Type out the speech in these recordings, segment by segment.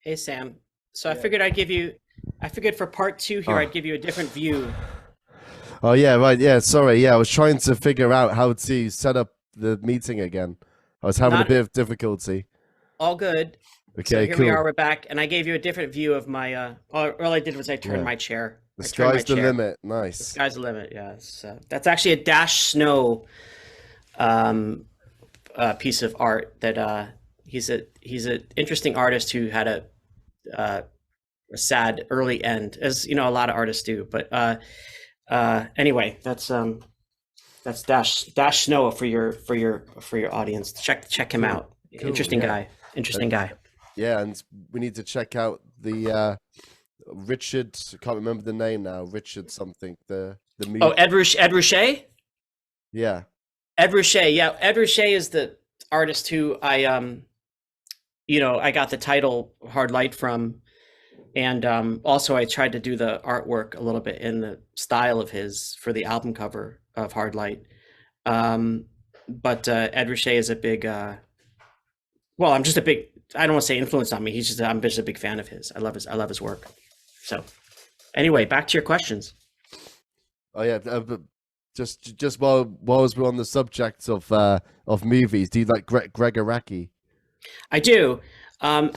Hey Sam. So Yeah. I figured for part two here, Oh. I'd give you a different view. Oh yeah, right. Yeah, sorry. Yeah, I was trying to figure out how to set up the meeting again. I was having a Not bit of difficulty. all good. So Okay, here we are, cool. we're back, and I gave you a different view of my all I did was I turned Yeah. my chair. The I turned my sky's the chair. limit. The Nice. sky's the limit, yeah. That's actually a Dash Snow um piece of art that he's a interesting artist who had uh, a sad early end, as you know, a lot of artists do. But anyway, that's Dash Snow for your audience. Check him Cool. out. Cool. Interesting Yeah. guy. Interesting And guy. yeah, and we need to check out the Richard, I can't remember the name now. Richard something. The Oh, move. Ed Ruscha. Yeah. Ed Ruscha. Yeah, Ed Ruscha is the artist who I got the title Hard Light from, and also I tried to do the artwork a little bit in the style of his for the album cover of Hard Light. Um, but Ed Ruscha is a big well, I'm just a big, I don't want to say influence on me. I'm just a big fan of his. I love his work. So anyway, back to your questions. Oh yeah, but just while we're on the subject of movies, do you like Greg Araki? I do. Um,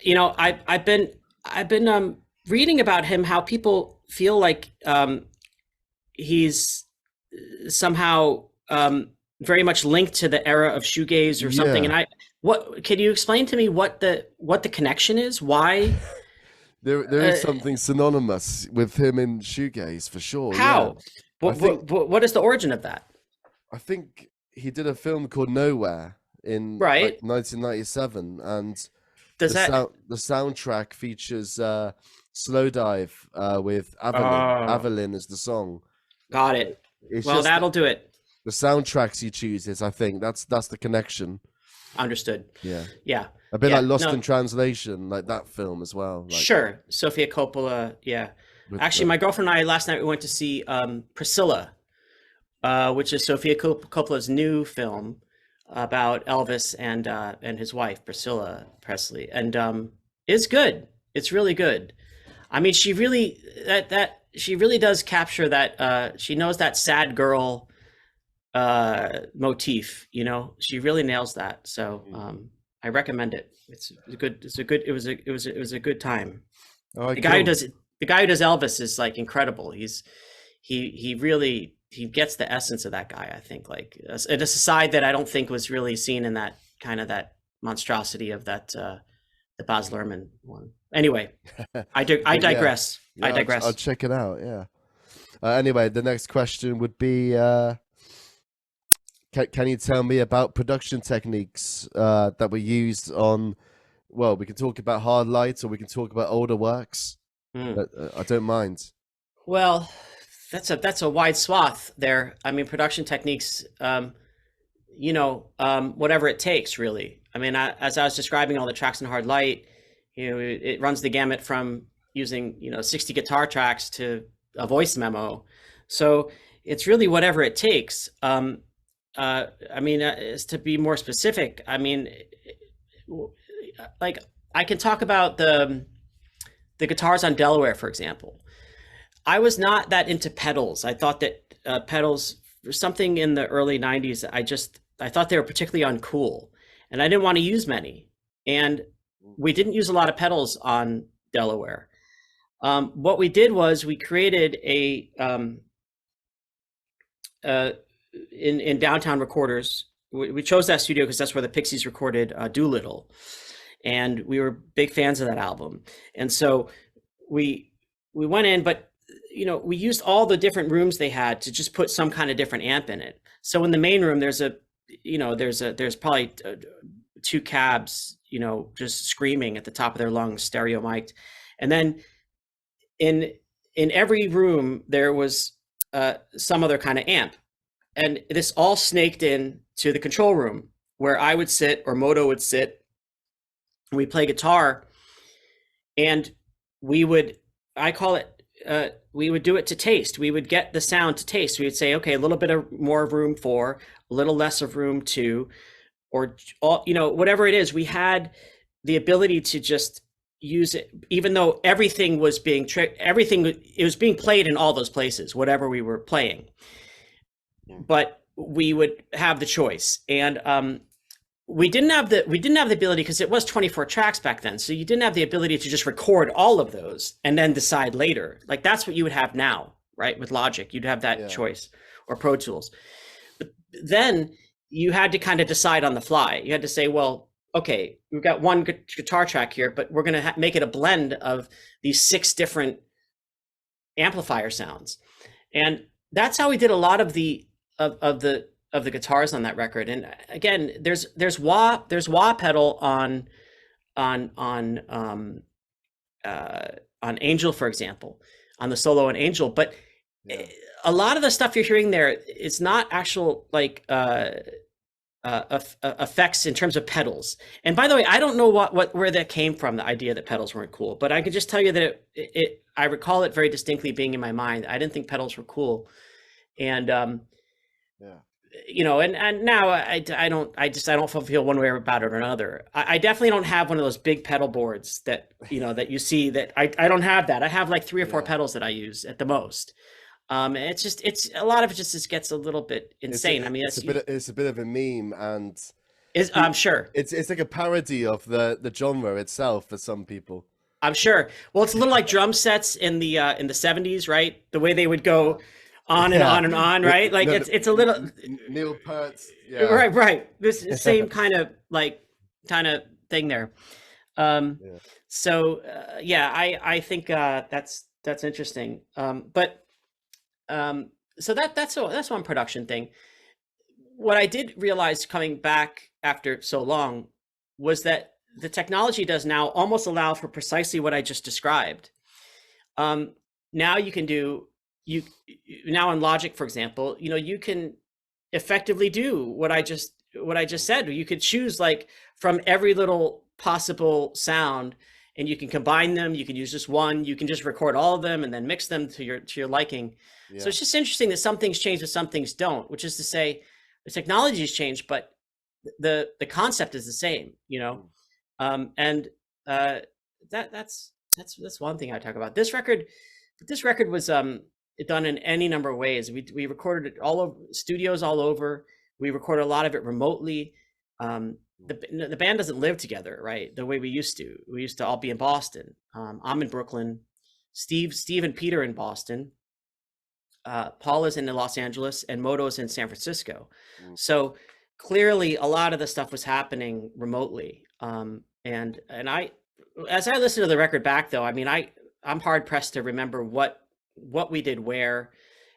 I've been reading about him, how people feel like he's somehow very much linked to the era of shoegaze or something. And Yeah. what can you explain to me what the connection is? Why? There Uh, is something synonymous with him in shoegaze for sure. Yeah, how? I think What is the origin of that? I think he did a film called Nowhere in like Right? 1997, and Does that? the soundtrack features Slow Dive with Avalyn. Oh, Avalyn is the song. got it. It's Well, just that'll do it. the soundtracks he chooses. I think that's the connection. Understood. Yeah, Yeah. a bit Yeah. like Lost No, in Translation, like that film as well. Like sure. Sophia Coppola. Yeah. with Actually, the my girlfriend and I last night we went to see Priscilla, which is Sophia Coppola's new film about Elvis and his wife Priscilla Presley, and it's good. It's really good. I mean, she really that she really does capture that. She knows that sad girl motif. She really nails that. So I recommend it. It's a good. It's a good. It was a good time. all right, The guy who cool. does the guy who does Elvis is like incredible. He really he gets the essence of that guy. I think like it is a side that I don't think was really seen in that kind of that monstrosity of that the Baz Luhrmann one. Anyway, I But yeah, digress. I yeah, I'll digress. check it out. Yeah. Anyway, the next question would be can you tell me about production techniques that were used on, well, we can talk about Hard Light or we can talk about older works. Hmm. I don't mind. Well, that's a wide swath there. I mean, production techniques. Whatever it takes, really. I mean, as I was describing all the tracks in Hard Light, it runs the gamut from using 60 guitar tracks to a voice memo. So it's really whatever it takes. I mean, is to be more specific. I mean, like I can talk about the guitars on Delaware, for example. I was not that into pedals. I thought that pedals, something in the early '90s. I thought they were particularly uncool, and I didn't want to use many. And we didn't use a lot of pedals on Delaware. What we did was we created a in downtown recorders. We chose that studio because that's where the Pixies recorded Doolittle, and we were big fans of that album. And so we went in, but we used all the different rooms they had to just put some kind of different amp in it. So in the main room, there's probably two cabs, just screaming at the top of their lungs, stereo mic'd. And then in every room there was some other kind of amp, and this all snaked in to the control room where I would sit or Moto would sit, and we play guitar, and we would, I call it, we would do it to taste. We would get the sound to taste. We would say, okay, a little bit of more of room 4, a little less of room 2, or all, whatever it is. We had the ability to just, use it, even though everything was being everything it was being played in all those places, whatever we were playing. But we would have the choice, and we didn't have the ability, because it was 24 tracks back then. So you didn't have the ability to just record all of those and then decide later. Like that's what you would have now, right? With Logic, you'd have that choice, or Pro Tools. But then you had to kind of decide on the fly. You had to say, well, okay, we've got one guitar track here, but we're going to make it a blend of these 6 different amplifier sounds. And that's how we did a lot of the guitars on that record. And again, there's wah pedal on Angel, for example, on the solo on Angel, but a lot of the stuff you're hearing there is not actual like effects in terms of pedals. And by the way, I don't know where that came from, the idea that pedals weren't cool, but I could just tell you that I recall it very distinctly being in my mind. I didn't think pedals were cool. And you know, and now I don't feel one way about it or another. I definitely don't have one of those big pedal boards that, you know, that you see. That I don't have that. I have like 3 or 4 pedals that I use at the most. It's a lot of it just gets a little bit insane. I mean, it's a bit of a meme, and I'm sure it's like a parody of the genre itself for some people. I'm sure. Well, it's a little like drum sets in the 70s, right? The way they would go on and on and on, right? Like it's a little Neil Peart's, right. This same kind of thing there. So I think that's interesting. So that's one production thing. What I did realize coming back after so long was that the technology does now almost allow for precisely what I just described. Now you can do now in Logic, for example, you know, you can effectively do what I just said. You could choose like from every little possible sound, and you can combine them. You can use just one. You can just record all of them and then mix them to your liking. So it's just interesting that some things change and some things don't, which is to say the technology has changed, but the concept is the same, you know? That's one thing I talk about. This record was done in any number of ways. We recorded it all over studios all over. We recorded a lot of it remotely. The band doesn't live together, right? The way we used to. We used to all be in Boston. I'm in Brooklyn. Steve and Peter in Boston. Paul is in Los Angeles, and Moto is in San Francisco. So clearly a lot of the stuff was happening remotely. And I, as I listen to the record back though, I mean, I'm hard pressed to remember what we did where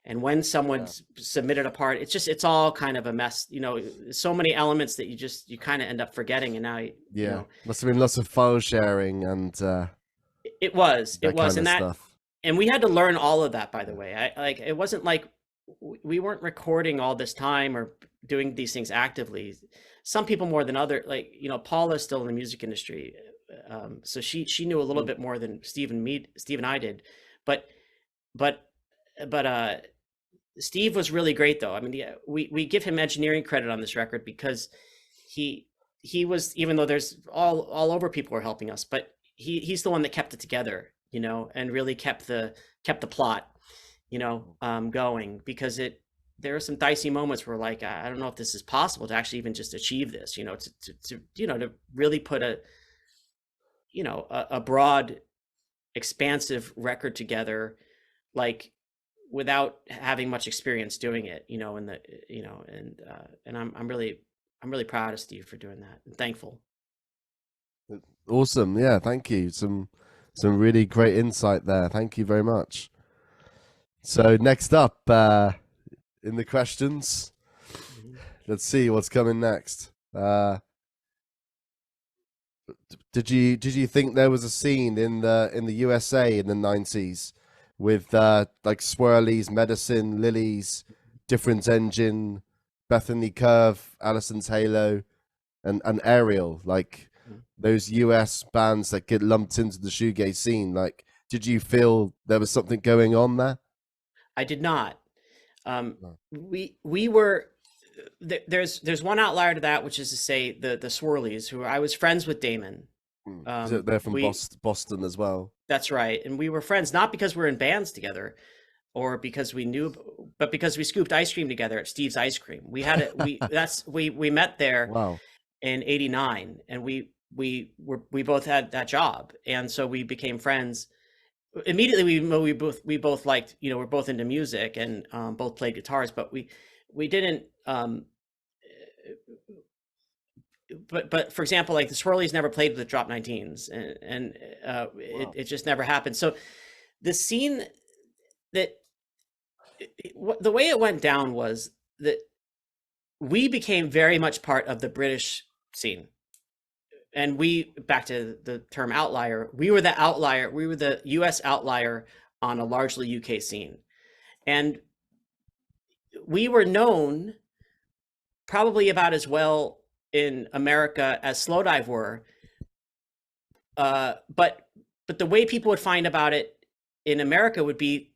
and when someone submitted a part. It's all kind of a mess, you know, so many elements that you kind of end up forgetting. And now, you know, must have been lots of file sharing and it was and that stuff. And we had to learn all of that, by the way. It wasn't like we weren't recording all this time or doing these things actively. Some people more than other, like, you know, Paula's still in the music industry. So she knew a little bit more than Steve and I did, but Steve was really great though. I mean, we give him engineering credit on this record because he was, even though there's all over people were helping us, but he's the one that kept it together, you know, and really kept the plot, you know, going, because there are some dicey moments where like, I don't know if this is possible to actually even just achieve this, you know, to really put a broad, expansive record together, like without having much experience doing it, you know, and I'm really proud of Steve for doing that and thankful. Awesome. Yeah. Thank you. Some really great insight there. Thank you very much. So next up, in the questions, let's see what's coming next. Did you think there was a scene in the USA in the 90s with like Swirlies, Medicine, Lilies, Difference Engine, Bethany Curve, Allison's Halo, and Ariel, like those US bands that get lumped into the shoegaze scene? Like, did you feel there was something going on there? I did not. We were there's one outlier to that, which is to say the Swirlies, who I was friends with Damon. They're from We Boston as well. That's right, and we were friends not because we're in bands together, or because we knew, but because we scooped ice cream together at Steve's Ice Cream. We had it. We met there Wow. in '89, and we both had that job, and so we became friends immediately. We both liked, we're both into music and both played guitars, but we didn't. But for example, like the Swirlies never played with the Drop 19s, and Wow. it just never happened. So the scene that the way it went down was that we became very much part of the British scene. And back to the term outlier, we were the outlier. We were the US outlier on a largely UK scene. And we were known probably about as well in America as Slowdive were. But the way people would find about it in America would be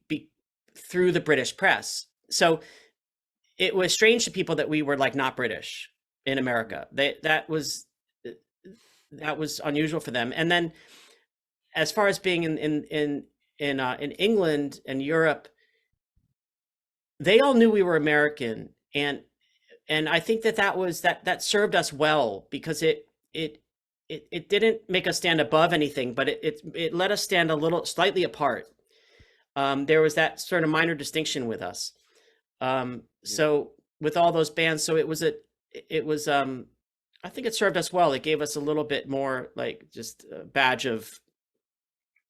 through the British press. So it was strange to people that we were like not British in America. That was unusual for them. And then as far as being in England and Europe, they all knew we were American, and I think that served us well, because it didn't make us stand above anything, but it let us stand a little slightly apart. There was that sort of minor distinction with us. So with all those bands, so it was I think it served us well. It gave us a little bit more, like, just a badge of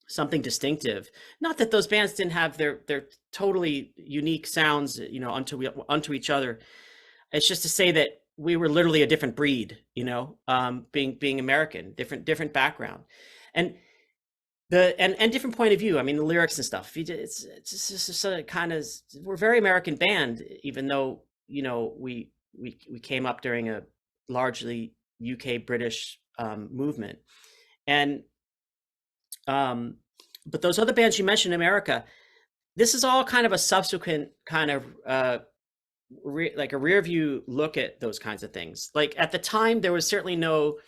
something distinctive. Not that those bands didn't have their totally unique sounds, unto each other. It's just to say that we were literally a different breed, being American, different background, and different point of view. I mean, the lyrics and stuff. It's just a kind of, we're a very American band, even though we came up during a largely UK British movement, and but those other bands you mentioned in America, this is all kind of a subsequent kind of like a rear view look at those kinds of things. Like at the time, there was certainly no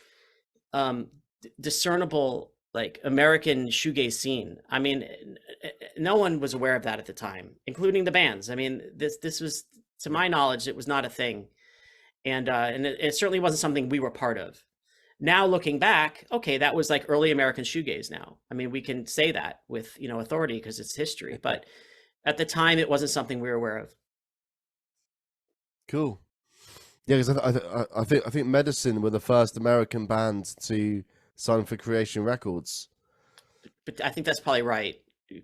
discernible like American shoegaze scene. I mean, no one was aware of that at the time, including the bands. I mean, this was, to my knowledge, it was not a thing. And it certainly wasn't something we were part of. Now looking back, okay, that was like early American shoegaze now. I mean, we can say that with, authority because it's history, but at the time it wasn't something we were aware of. Cool. Yeah, because I think Medicine were the first American band to sign for Creation Records. But I think that's probably right.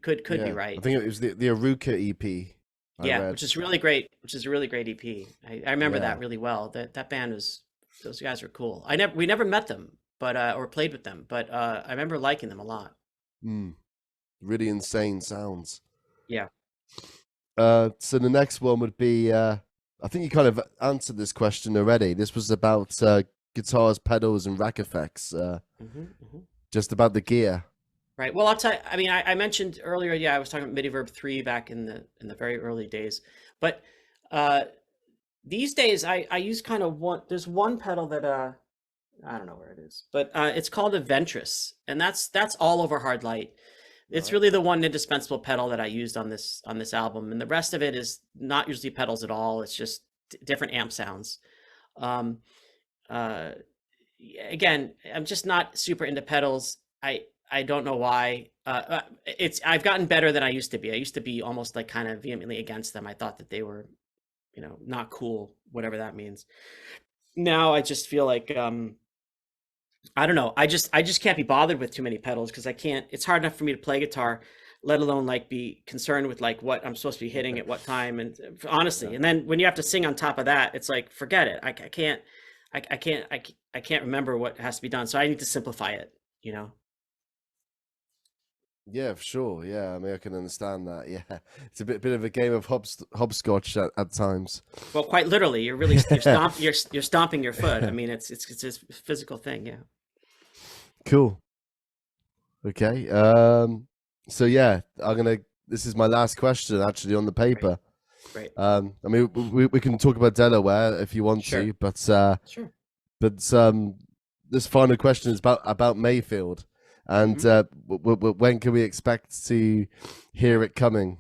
Could be right. I think it was the Aruka EP. Which is really great. Which is a really great EP. I remember that really well. That band was, those guys were cool. We never met them, but or played with them, but I remember liking them a lot. Really insane sounds. Yeah. So the next one would be, I think you kind of answered this question already. This was about guitars, pedals, and rack effects. Just about the gear. Right. Well, I'll tell you, I mean, I mentioned earlier, I was talking about Midiverb 3 back in the very early days, but these days I use kind of there's one pedal that I don't know where it is, but it's called a Ventress, and that's all over hard light. It's really the one indispensable pedal that I used on this album, and the rest of it is not usually pedals at all. It's just different amp sounds. Again, I'm just not super into pedals. I don't know why. I've gotten better than I used to be. I used to be almost like kind of vehemently against them. I thought that they were, not cool, whatever that means. Now I just feel like I don't know. I just can't be bothered with too many pedals, because I can't. It's hard enough for me to play guitar, let alone like be concerned with like what I'm supposed to be hitting at what time. And honestly, and then when you have to sing on top of that, it's like, forget it. I can't remember what has to be done. So I need to simplify it. Yeah, for sure. Yeah, I mean, I can understand that. Yeah, it's a bit of a game of hopscotch at times. Well, quite literally, you're stomping your foot. I mean, it's a physical thing. Yeah. Cool. Okay. So yeah, this is my last question actually on the paper. Great. I mean, we can talk about Delaware if you want to, but sure. But this final question is about Mayfield, and when can we expect to hear it coming?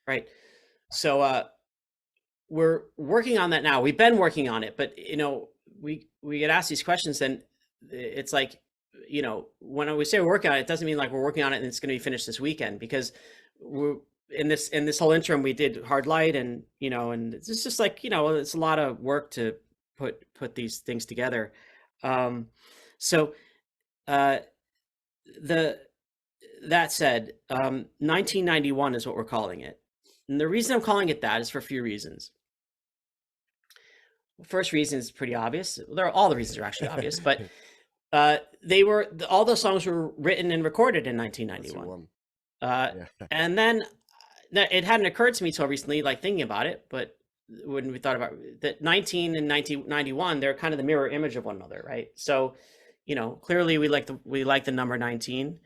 Right. So we're working on that now. We've been working on it, but we get asked these questions, and it's like, when we say we're working on it, it doesn't mean like we're working on it and it's going to be finished this weekend, because we're in this whole interim we did Hard Light, and and it's just like, it's a lot of work to put these things together. So that said, 1991 is what we're calling it. And the reason I'm calling it that is for a few reasons. First reason is pretty obvious. All the reasons are actually obvious, but all those songs were written and recorded in 1991. And then it hadn't occurred to me till recently, like thinking about it, but when we thought about that 19 and 1991, they're kind of the mirror image of one another, right? So, clearly we like the number 19.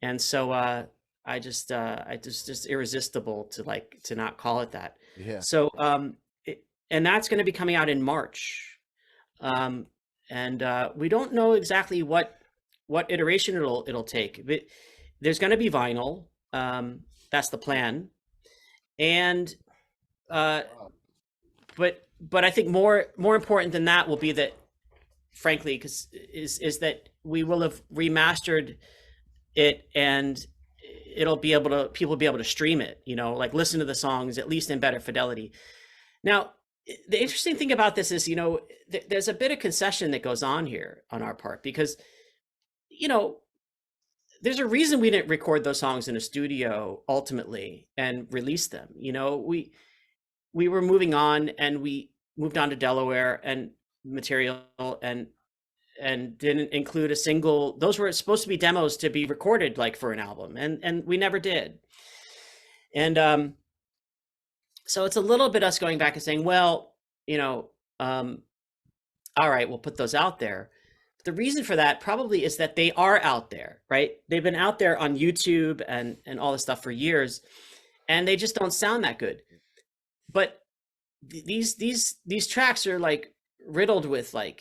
And so I just irresistible to not call it that. Yeah. So and that's going to be coming out in March. And we don't know exactly what iteration it'll take. But there's going to be vinyl. That's the plan. And but I think more important than that will be that, frankly, is that we will have remastered it, and people will be able to stream it, like listen to the songs at least in better fidelity. Now, the interesting thing about this is, there's a bit of concession that goes on here on our part, because there's a reason we didn't record those songs in a studio ultimately and release them. We were moving on, and we moved on to Delaware and material, and didn't include a single. Those were supposed to be demos to be recorded like for an album, and we never did. And so it's a little bit us going back and saying, well, all right, we'll put those out there. But the reason for that probably is that they are out there, right? They've been out there on YouTube and all this stuff for years, and they just don't sound that good. But these tracks are like riddled with there's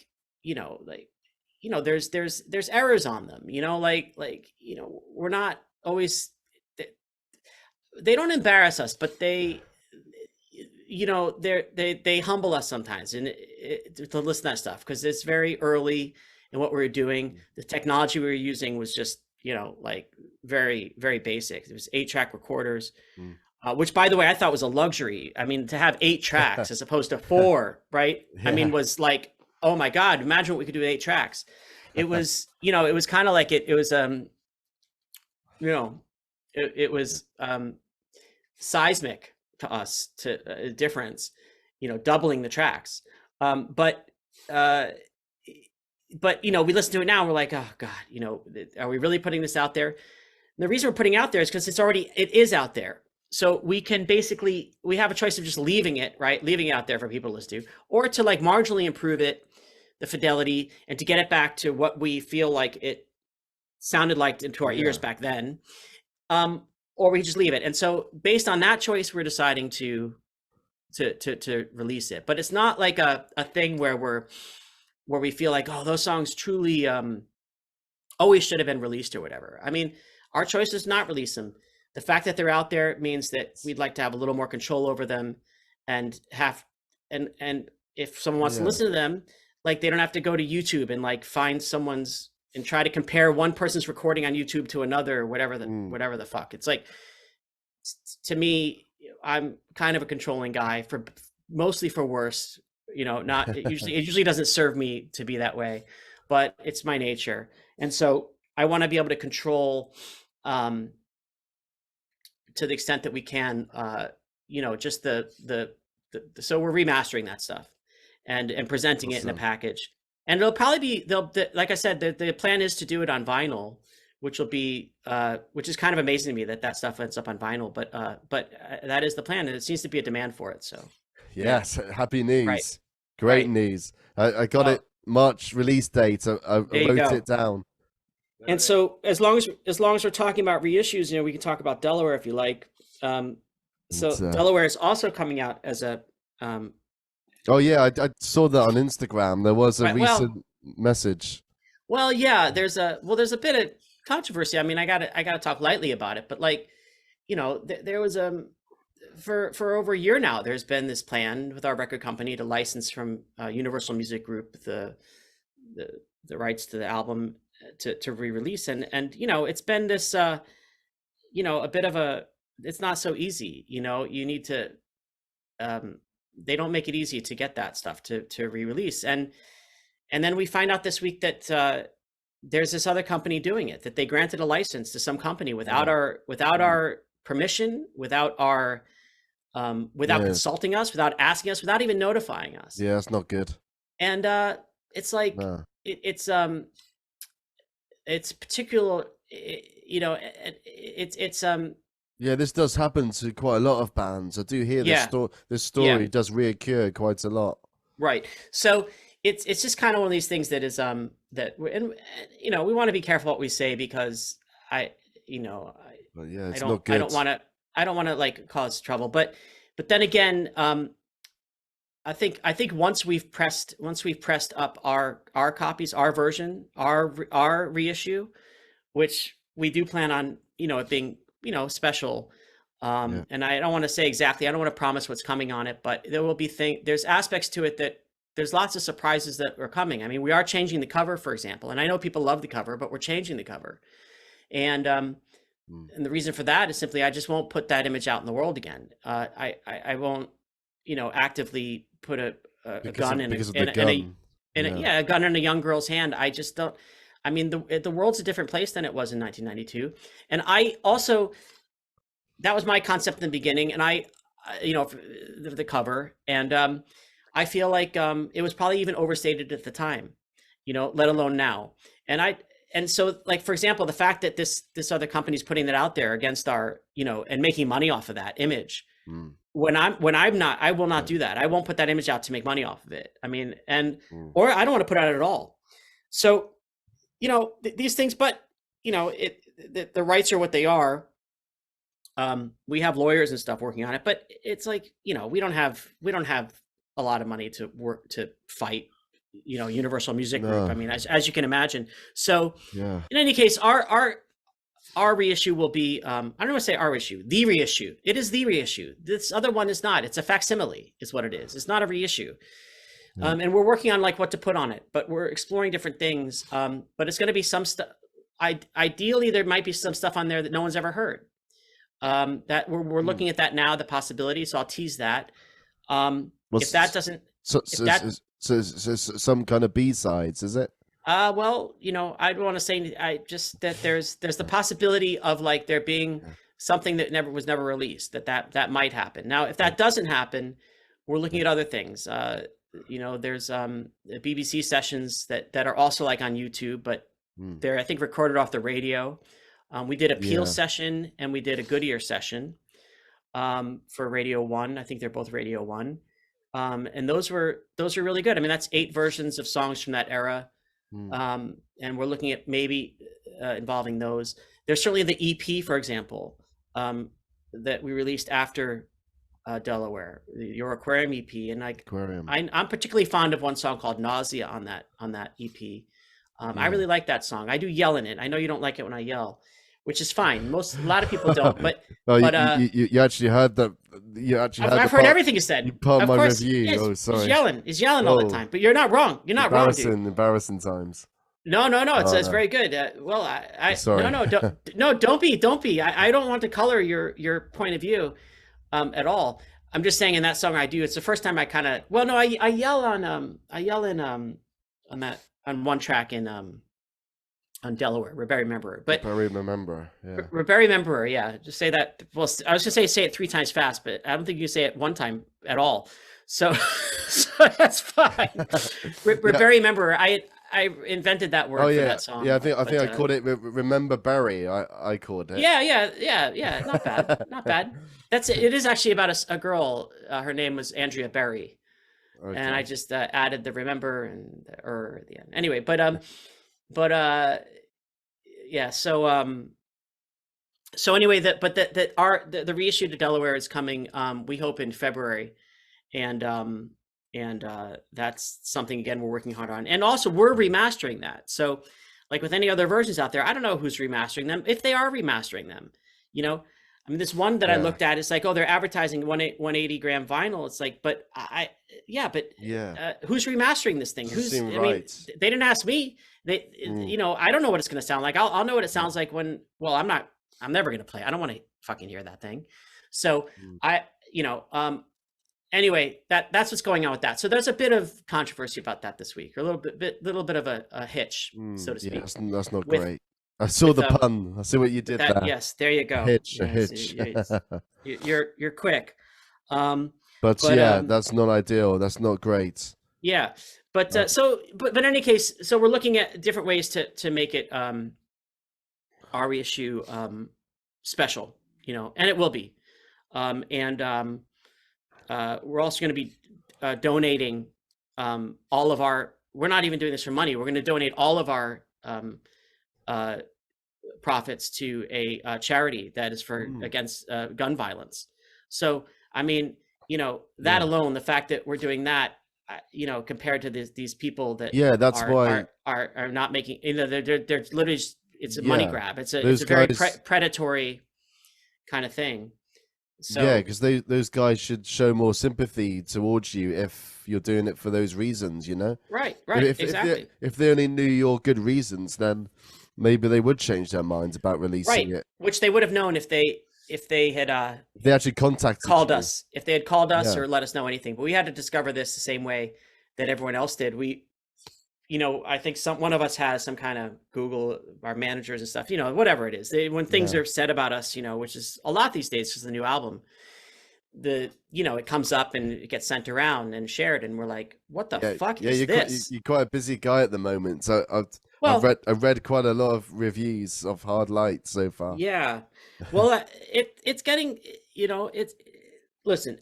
errors on them, we're not always, they don't embarrass us, but they humble us sometimes, and to listen to that stuff, because it's very early in what we were doing. The technology we were using was just very, very basic. It was 8-track recorders, which, by the way, I thought was a luxury. I mean, to have 8 tracks as opposed to 4, right? Yeah. I mean, was like, oh my God, imagine what we could do with 8 tracks. It was, it was kind of like it was, it was seismic to us, to a difference, doubling the tracks. But we listen to it now and we're like, oh God, are we really putting this out there? And the reason we're putting it out there is because it is out there. So we can we have a choice of just leaving it, right? Leaving it out there for people to listen to, or to marginally improve it, the fidelity, and to get it back to what we feel like it sounded like into our ears back then. Or we just leave it. And so based on that choice, we're deciding to release it. But it's not like a thing where we feel like, oh, those songs truly always should have been released or whatever. I mean, our choice is not release them. The fact that they're out there means that we'd like to have a little more control over them, and if someone wants to listen to them, they don't have to go to YouTube and find someone's and try to compare one person's recording on YouTube to another, whatever the fuck. It's like, to me, I'm kind of a controlling guy, mostly for worse, not it usually doesn't serve me to be that way, but it's my nature. And so I want to be able to control, to the extent that we can, just so we're remastering that stuff and presenting it in a package. And it'll probably be, like I said, the plan is to do it on vinyl, which will be, which is kind of amazing to me that stuff ends up on vinyl, but that is the plan, and it seems to be a demand for it. So yes, happy news, right. Great news. I got it, March release date. I wrote it down. And so as long as we're talking about reissues, we can talk about Delaware if you like. So Delaware is also coming out as a. Oh yeah, I saw that on Instagram. There was a recent message. Well, yeah, there's a bit of controversy. I mean, I gotta talk lightly about it, but like, there was for over a year now, there's been this plan with our record company to license from Universal Music Group the the rights to the album to re-release, and it's been this a bit of a it's not so easy. You need to um they don't make it easy to get that stuff to re-release, and then we find out this week that there's this other company doing it, that they granted a license to some company without Oh, our permission, without yeah, consulting us, without asking us, without even notifying us. yeah, that's not good. And it's like No. it's particular, it's Yeah, this does happen to quite a lot of bands. I do hear this yeah, story. This yeah, story does reoccur quite a lot. right. So it's just kind of one of these things that is that we and we want to be careful what we say, because I you know But yeah, I it's don't not good. I don't want to like cause trouble, but then again, I think once we've pressed up our copies, our version, our reissue, which we do plan on, it being, special. Yeah. And I don't want to say exactly, I don't want to promise what's coming on it, but there will be there's aspects to it that there's lots of surprises that are coming. I mean, we are changing the cover, for example, and I know people love the cover, but we're changing the cover. And Mm. and the reason for that is simply I just won't put that image out in the world again. I won't, actively put a gun Because of the gun. Yeah. a gun in a young girl's hand. I just don't. I mean, the world's a different place than it was in 1992, and I also that was my concept in the beginning, and the cover, and I feel like it was probably even overstated at the time, let alone now. And so, like, for example, the fact that this other company's putting that out there against our, and making money off of that image, Mm. when I'm not, I will not Yeah. do that. I won't put that image out to make money off of it. I mean, Mm. or I don't want to put it out at all. So, these things, but the rights are what they are. We have lawyers and stuff working on it, but it's like, we don't have a lot of money to work to fight, Universal Music Group. I No. mean, as you can imagine. So Yeah. in any case, our reissue will be, I don't want to say our issue, the reissue. It is the reissue. This other one is not. It's a facsimile, is what it is. It's not a reissue. Yeah. And we're working on like what to put on it, but we're exploring different things. But it's going to be some stuff. Ideally, there might be some stuff on there that no one's ever heard. That we're Mm. looking at that now, the possibility. So I'll tease that. Well, If that doesn't, if so, that, some kind of B-sides, is it? well, I don't want to say, I just that there's the possibility of like there being Yeah. something that never released, that might happen. Now, if that doesn't happen, we're looking at other things. There's BBC sessions that are also like on YouTube, but Mm. they're, I think, recorded off the radio. We did a Peel Yeah. session and we did a Goodyear session for Radio One. I think they're both Radio One, and those were really good. I mean, that's 8 versions of songs from that era, Mm. and we're looking at maybe involving those. There's certainly the EP, for example, that we released after Delaware, Your Aquarium EP, and Aquarium. I'm particularly fond of one song called Nausea on that EP. I Yeah. really like that song. I do yell in it. I know you don't like it when I yell, which is fine. A lot of people don't, but Oh, but you actually heard that. You actually heard I've the heard part. everything you You said. part Of my course, review. yes, Oh, he's sorry. yelling all the Oh, time. But you're not wrong. You're not wrong, dude. embarrassing times. No, Oh it's no, very good. Well, sorry. no, don't be. I don't want to color your point of view at all. I'm just saying in that song I do. It's the first time I kind of, well, no, I yell on that, on one track in on Delaware, Rebellion Member. But I remember. Yeah. Rebellion Member, yeah, just say that. Well, I was gonna say it 3 times fast, but I don't think you say it 1 time at all. So, so that's fine. Yeah. Rebellion Member, I invented that word Oh for yeah. that song. Yeah. I think I but, called it. Remember Barry. I called it. yeah. Not bad, not bad. That's it. It is actually about a girl. Her name was Andrea Berry, and I Okay. just added the remember and the at the end. Anyway, but yeah. So anyway, the reissue to Delaware is coming. We hope in February, and and that's something again we're working hard on. And also we're remastering that. So like with any other versions out there, I don't know who's remastering them, if they are remastering them. You know, I mean, this one that I Yeah. looked at, it's like, oh, they're advertising 180 gram vinyl. It's like, but who's remastering this thing? Doesn't seem I mean, right. they didn't ask me. They, you know, I don't know what it's going to sound like. I'll know what it sounds like when, well, I'm never going to play. I don't want to fucking hear that thing. So anyway, that's what's going on with that. So there's a bit of controversy about that this week, or a little bit of a hitch, so to speak. Yeah, that's not great. I saw the pun. I see what you did there. Yes, there you go. A hitch. You're quick. But yeah, that's not ideal. That's not great. Yeah, but but in any case, so we're looking at different ways to make it our reissue special, you know, and it will be. We're also going to be donating all of our. We're not even doing this for money. We're going to donate all of our profits to a charity that is for against gun violence. So, I mean, you know, that alone, the fact that we're doing that, you know, compared to these people that that's why are not making, you know, they're literally just, it's a money grab. It's a very predatory kind of thing. So, yeah, because those guys should show more sympathy towards you if you're doing it for those reasons, you know? Right, exactly. If they only knew your good reasons, then maybe they would change their minds about releasing it. Which they would have known if they had they actually called us, if they had called us or let us know anything. But we had to discover this the same way that everyone else did. We, you know, I think one of us has some kind of Google, our managers and stuff, you know, whatever it is. When things are said about us, you know, which is a lot these days because the new album, you know, it comes up and it gets sent around and shared, and we're like, what the fuck is this? You're quite a busy guy at the moment, so I've read quite a lot of reviews of Hard Light so far. Yeah, well, it's getting, you know, listen,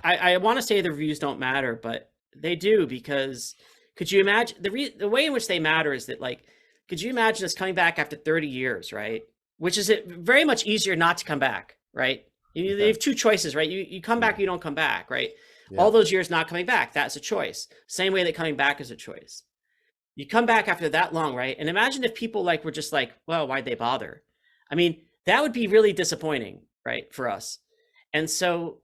I want to say the reviews don't matter, but they do, because could you imagine the way in which they matter is that, like, could you imagine us coming back after 30 years, right? Which is very much easier not to come back, right? You have two choices, right? You come back, or you don't come back, right? Yeah. All those years not coming back, that's a choice. Same way that coming back is a choice. You come back after that long, right? And imagine if people were just like, well, why'd they bother? I mean, that would be really disappointing, right, for us. And so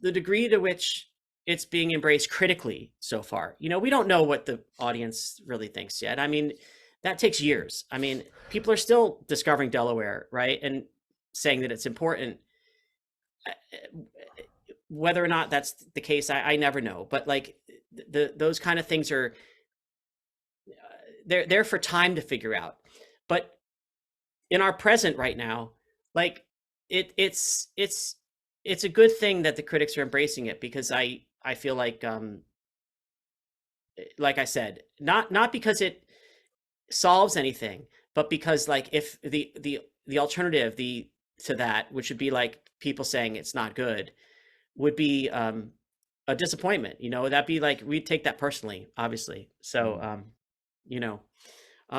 the degree to which it's being embraced critically so far, you know, we don't know what the audience really thinks yet. I mean, that takes years. I mean, people are still discovering Delaware, right? And saying that it's important. Whether or not that's the case, I never know. But like those kind of things are, they're there for time to figure out. But in our present right now, like it's a good thing that the critics are embracing it, because I feel like I said, not because it solves anything, but because, like, if the alternative to that, which would be like people saying it's not good, would be a disappointment, you know, that'd be like, we'd take that personally, obviously. So you know,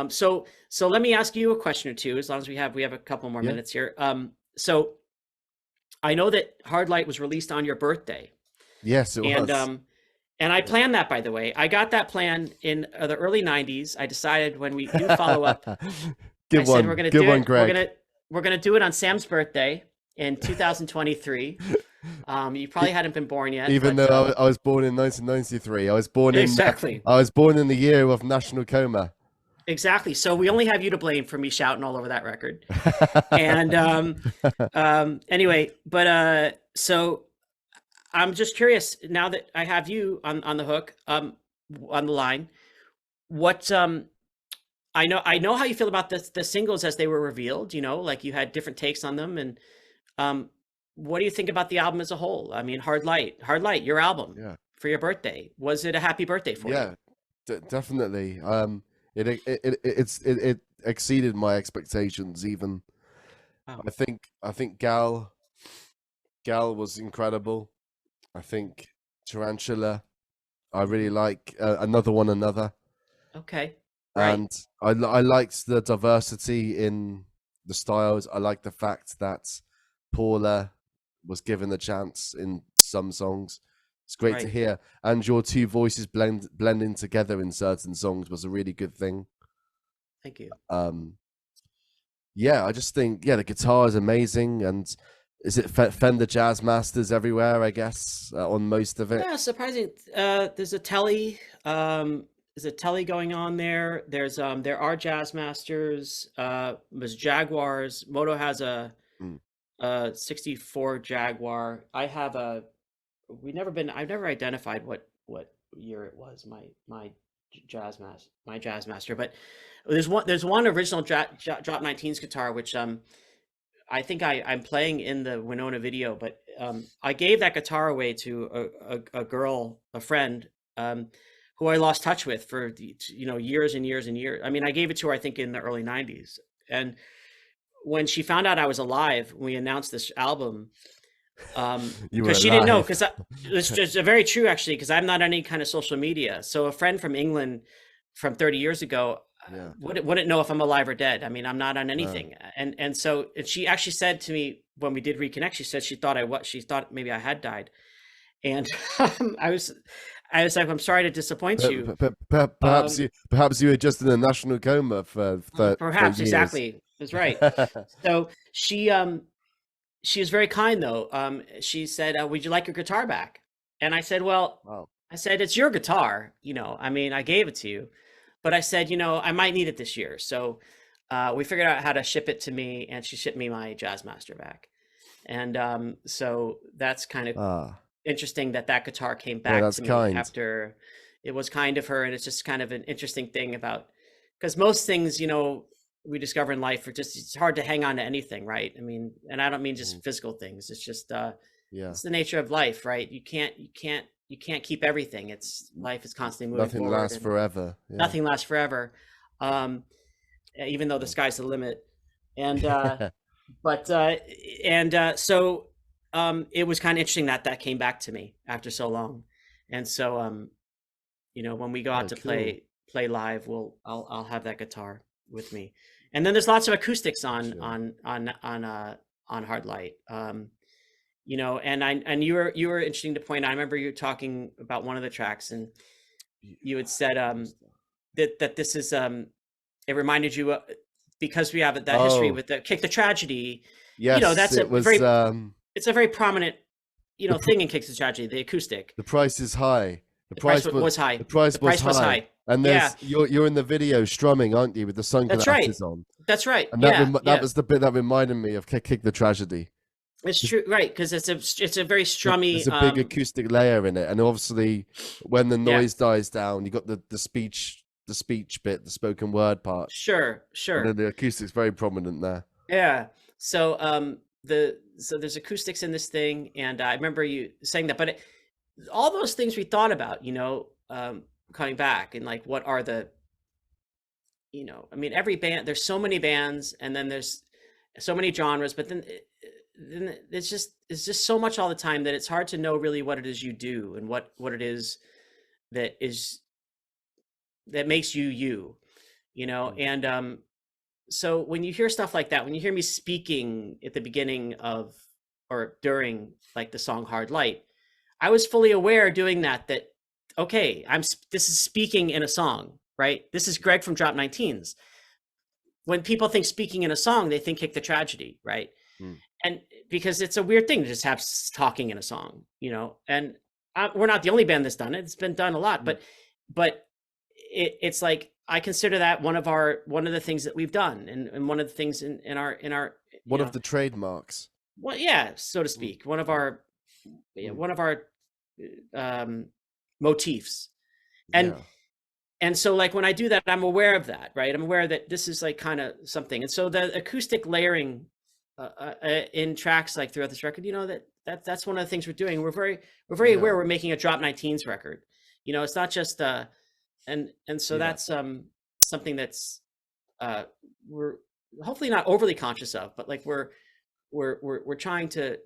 so let me ask you a question or two, as long as we have a couple more minutes here. So I know that Hard Light was released on your birthday. Yes, it was. And I planned that, by the way. I got that plan in the early 90s. I decided when we do follow up, Good one, Greg. We're gonna do it on Sam's birthday in 2023. You probably hadn't been born yet. Even though I was born in 1993. I was born in the year of national coma. Exactly. So we only have you to blame for me shouting all over that record. And anyway, but so I'm just curious, now that I have you on the hook, on the line, what I know how you feel about the singles as they were revealed, you know, like you had different takes on them. And what do you think about the album as a whole? I mean, Hard Light, your album for your birthday. Was it a happy birthday for you? Yeah, definitely. It exceeded my expectations even. Wow. I think Gal was incredible. I think Tarantula, I really like. Another. Okay. Right. And I liked the diversity in the styles. I like the fact that Paula was given the chance in some songs. It's great to Right. hear, and your two voices blending together in certain songs was a really good thing. Thank you. Yeah, I just think the guitar is amazing, and is it Fender Jazz Masters everywhere? I guess on most of it. Yeah, surprising. There's a telly. There's a telly going on there. There are Jazz Masters. There's Jaguars. Moto has Mm. a 64 Jaguar. I have a. I've never identified what year it was. My Jazz Master. But there's one original Drop 19s guitar which I think I'm playing in the Winona video, but I gave that guitar away to a girl, a friend, who I lost touch with for years and years and years. I mean, I gave it to her, I think, in the early '90s, and when she found out I was alive, when we announced this album, You were because she didn't know, alive. because it's just very true actually, because I'm not on any kind of social media. So a friend from England from 30 years ago Yeah. wouldn't know if I'm alive or dead. I mean, I'm not on No. anything. And so she actually said to me when we did reconnect, she said she thought maybe I had died. And I was like, I'm sorry to disappoint you. Perhaps you were just in a national coma for Perhaps, years. exactly. That's right. So she was very kind though. She said, would you like your guitar back? And I said, well, Wow. I said, it's your guitar, I mean, I gave it to you, but I said, I might need it this year. So we figured out how to ship it to me, and she shipped me my Jazz Master back. And so that's kind of interesting that guitar came back to me after. It was kind of her, and it's just kind of an interesting thing about, because most things, we discover in life it's hard to hang on to anything, right? I mean, and I don't mean just physical things. It's just it's the nature of life, right? You can't keep everything. Life is constantly moving Nothing forward. lasts forever. Yeah. Nothing lasts forever. Even though the sky's the limit. And so it was kind of interesting that came back to me after so long. And so when we go out to play live, I'll have that guitar with me. And then there's lots of acoustics on Hard Light. And you were interesting to point out. I remember you talking about one of the tracks, and you had said that this is it reminded you because we have that history with the Kick the Tragedy. Yes, that's it's a very prominent thing in Kick the Tragedy, the acoustic. The price is high. The price was high. The price was high. And there's you're in the video strumming, aren't you, with the sunglasses on? That's right. And that was the bit that reminded me of Kick the Tragedy. It's true, right? Because it's a very strummy. There's a big acoustic layer in it, and obviously, when the noise dies down, you got the speech bit, the spoken word part. Sure. And then the acoustic's very prominent there. Yeah. So so there's acoustics in this thing, and I remember you saying that, but all those things we thought about, coming back, and like, what are the, I mean, every band, there's so many bands, and then there's so many genres, but then it's just so much all the time that it's hard to know really what it is you do, and what it is that makes you, and so when you hear stuff like that, when you hear me speaking at the beginning of or during like the song Hard Light, I was fully aware doing that okay, this is speaking in a song, right? This is Greg from Drop 19s. When people think speaking in a song, they think Kick the Tragedy, right? And because it's a weird thing to just have talking in a song, and we're not the only band that's done it. It's been done a lot, but it's like, I consider that one of the things that we've done, and one of the things in our one of the trademarks. Well, yeah, so to speak, one of our motifs, and so like when I do that, I'm aware of that, right? I'm aware that this is like kind of something, and so the acoustic layering in tracks like throughout this record, that's one of the things we're doing. We're very aware we're making a Drop 19s record. It's not just and so that's something that's we're hopefully not overly conscious of, but like we're trying to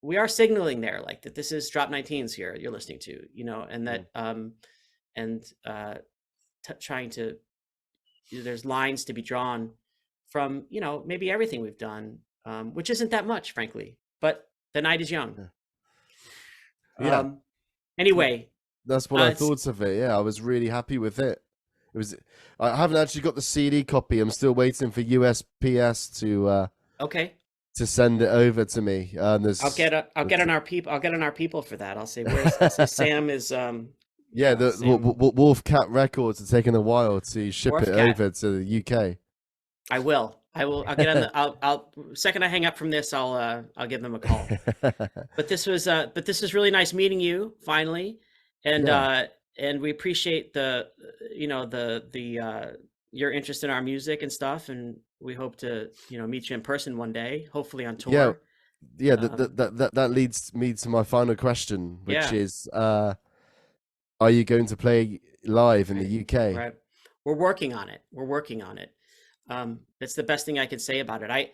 we are signaling there, like, that this is Drop 19s here you're listening to, and that trying to, there's lines to be drawn from maybe everything we've done, which isn't that much, frankly, but the night is young. Anyway, That's what I it's thought of it. Yeah, I was really happy with it. It was. I haven't actually got the CD copy. I'm still waiting for USPS okay. to send it over to me. I'll get on our people for that. I'll say I'll say Sam is yeah, the Wolf Cat Records are taking a while to ship it Wolfcat. over to the UK. I will. I'll get on the. I'll second I hang up from this, I'll give them a call. But this was really nice meeting you finally, and Yeah. and we appreciate the your interest in our music and stuff, and we hope to meet you in person one day, hopefully on Yeah, tour. yeah. Um, That leads me to my final question, which yeah, is, are you going to play live in the right, UK? right. We're working on it. We're working on it. It's the best thing I can say about it.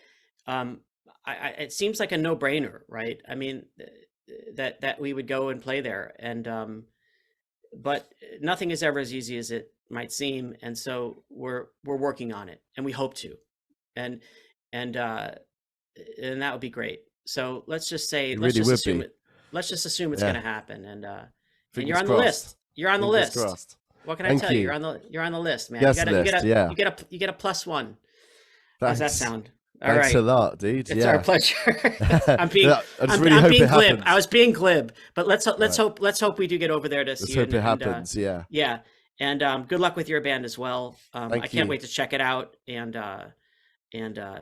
It seems like a no-brainer, right? I mean, that we would go and play there, and but nothing is ever as easy as it might seem, and so we're working on it, and we hope to, and and uh, and that would be great. So let's just say, It really would be. let's just assume it's going Yeah. to happen, and you're Fingers on the crossed. list. You're on the Fingers list. crossed. What can I Thank tell you? you. You're on the list, man. Guest list, yeah. You get a +1. How's that Thanks. sound? All Thanks right. a lot, dude. It's Yeah. our pleasure. I'm really hope being it glib. happens. I was being glib, but let's Right. hope we do get over there to see Let's you. hope it happens. Yeah. Yeah, and good luck with your band as well. I Thank can't you. wait to check it out, and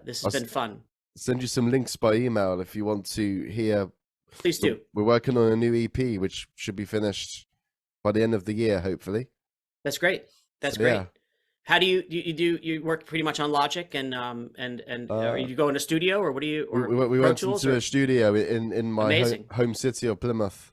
this has been fun. Send you some links by email if you want to hear. Please do. We're working on a new EP, which should be finished by the end of the year, hopefully. That's great. That's So, great. yeah. How do you work pretty much on Logic and or you go in a studio, or what do you, or We Pro went Tools, into or a studio in my Amazing. home city of Plymouth.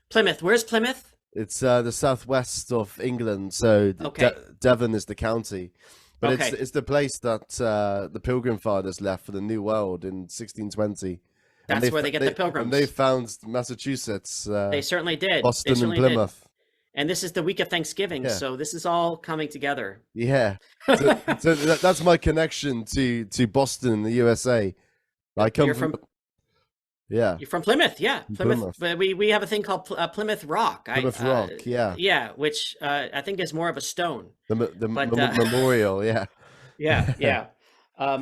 Plymouth? Where's Plymouth? It's the southwest of England, so Okay. Devon is the county. But Okay. it's the place that the Pilgrim Fathers left for the New World in 1620. And That's where they get the Pilgrims. And they found Massachusetts, They certainly did. Boston, They certainly and Plymouth. did. And this is the week of Thanksgiving, Yeah. so this is all coming together. Yeah, so that's my connection to Boston in the USA. I come You're from yeah, You're from Plymouth, yeah, Plymouth. Plymouth. But we have a thing called Plymouth Rock. Plymouth Rock, yeah, yeah, which I think is more of a stone. the But, memorial, yeah, Yeah, yeah.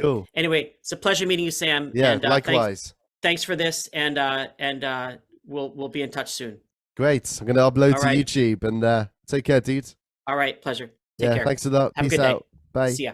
cool. Anyway, it's a pleasure meeting you, Sam. Yeah, and, likewise. Thanks for this, and we'll be in touch soon. Great. I'm gonna upload All to right. YouTube, and take care, dude. All right, pleasure. Take Yeah, care. thanks a lot. Have a Peace good day. out. Bye. See ya.